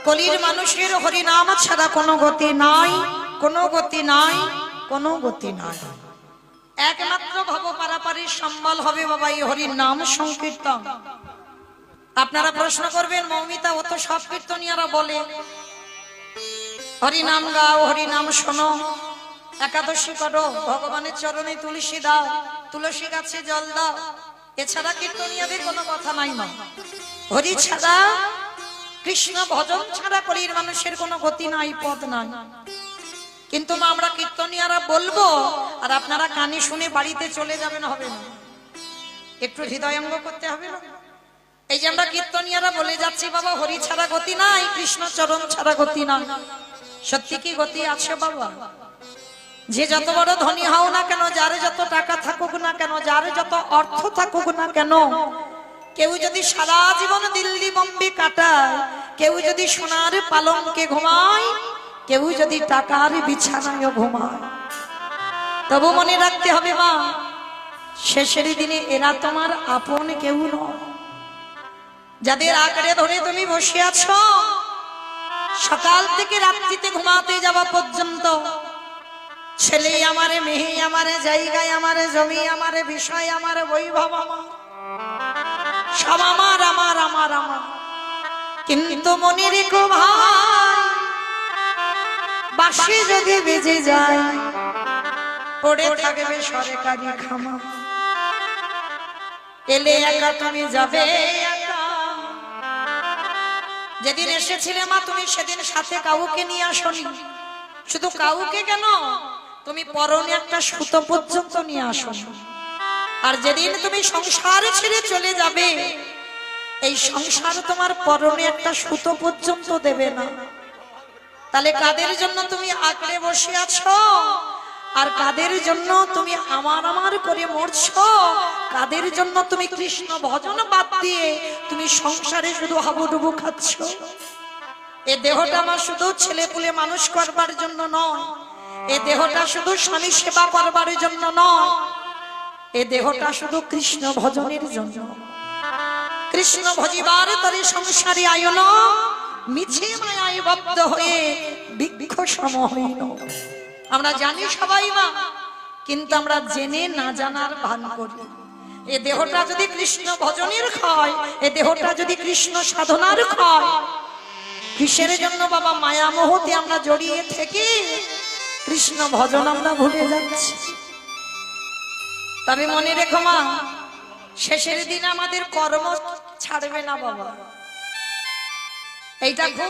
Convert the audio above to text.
কলির মানুষের হরি নাম ছাড়া কোনো গতি নাই, কোনো গতি নাই, কোনো গতি নাই। একমাত্র ভব পারাপারের সম্বল হবে বাবা এই হরির নাম সংকীর্তন। আপনারা প্রশ্ন করবেন, মৌমিতা ও তো সব কীর্তনিয়ারা বলে হরি নাম গাও, হরি নাম শোনো, একাদশী করো, ভগবানের চরণে তুলসী দাও, তুলসী গাছে জল দাও, এছাড়া কীর্তনিয়াদের কোনো কথা নাই। মা হরি ছাড়া, কৃষ্ণ ভজন ছাড়া কলির মানুষের কোনো গতি নাই, পথ নাই। কিন্তু মা আমরা কীর্তনিয়ারা বলবো আর আপনারা কানে শুনে বাড়িতে চলে যাবেন, হবে না? একটু হৃদয়ঙ্গ করতে হবে না? এই যে আমরা কীর্তনিয়ারা বলে যাচ্ছি বাবা হরি ছাড়া গতি নাই, কৃষ্ণ চরণ ছাড়া গতি নাই, সত্যি কি গতি আছে বাবা? যে যত বড় ধনী হও না কেন, যার যত টাকা থাকুক না কেন, যার যত অর্থ থাকুক না কেন, কেউ যদি সারা জীবন দিল্লি বোম্বে কাটায়, কেউ যদি সোনার পালঙ্কে ঘুমায়, কেউ যদি টাকার বিছানায় ঘুমায়, তবু মনে রাখতে হবে মা শেষের দিনে এরা তোমার আপন কেউ নয়। যাদের আঁকড়ে ধরে তুমি বসে আছো, সকাল থেকে রাত্রিতে ঘুমাতে যাওয়া পর্যন্ত, ছেলে আমারে, মেয়ে আমারে, জায়গায় আমারে, জমি আমারে, বিষয় আমারে, বৈভব আমার, সব আমার আমার আমার আমার। কিন্তু মনে রেখো ভাই, বাঁশি যদি বেজে যায় পড়ে থাকবে সরকারি খামা, এলে একা তুমি যাবে একা। যেদিন এসেছিলে মা তুমি সেদিন সাথে কাউকে নিয়ে আসনি, শুধু কাউকে কেন, তুমি পরনে একটা সুতো পর্যন্ত নিয়ে আসো। আর যেদিন তুমি সংসার ছেড়ে চলে যাবে, এই সংসার তোমার পরনে একটা সুতো পর্যন্ত দেবে না। তাহলে কাদের জন্য তুমি আঁকড়ে বসে আছো, আর কাদের জন্য তুমি আমার আমার করে মরছো, কাদের জন্য তুমি কৃষ্ণ ভজন বাদ দিয়ে তুমি সংসারে শুধু হাবুডুবু খাচ্ছ? এ দেহটা আমার শুধু ছেলে পুলে মানুষ করবার জন্য নয়, এ দেহটা শুধু স্বামী সেবা করবার জন্য নয়, এ দেহটা শুধু কৃষ্ণ ভজনের জন্য। কৃষ্ণ ভজিবার তরে সংসারে আয়ন, মিছে মায়ায় বদ্ধ হয়ে বৃক্ষ সম হইন। আমরা জানি সবাই মা, কিন্তু আমরা জেনে না জানার ভান করি। এ দেহটা যদি কৃষ্ণ ভজনের হয়, এ দেহটা যদি কৃষ্ণ সাধনার হয়, কিসের জন্য বাবা মায়া মোহতে আমরা জড়িয়ে থেকে কৃষ্ণ ভজন আমরা ভুলে যাচ্ছি। তবে মনে রেখো মা, শেষের দিন আমাদের কর্ম ছাড়বে না বাবা, এইটা খুব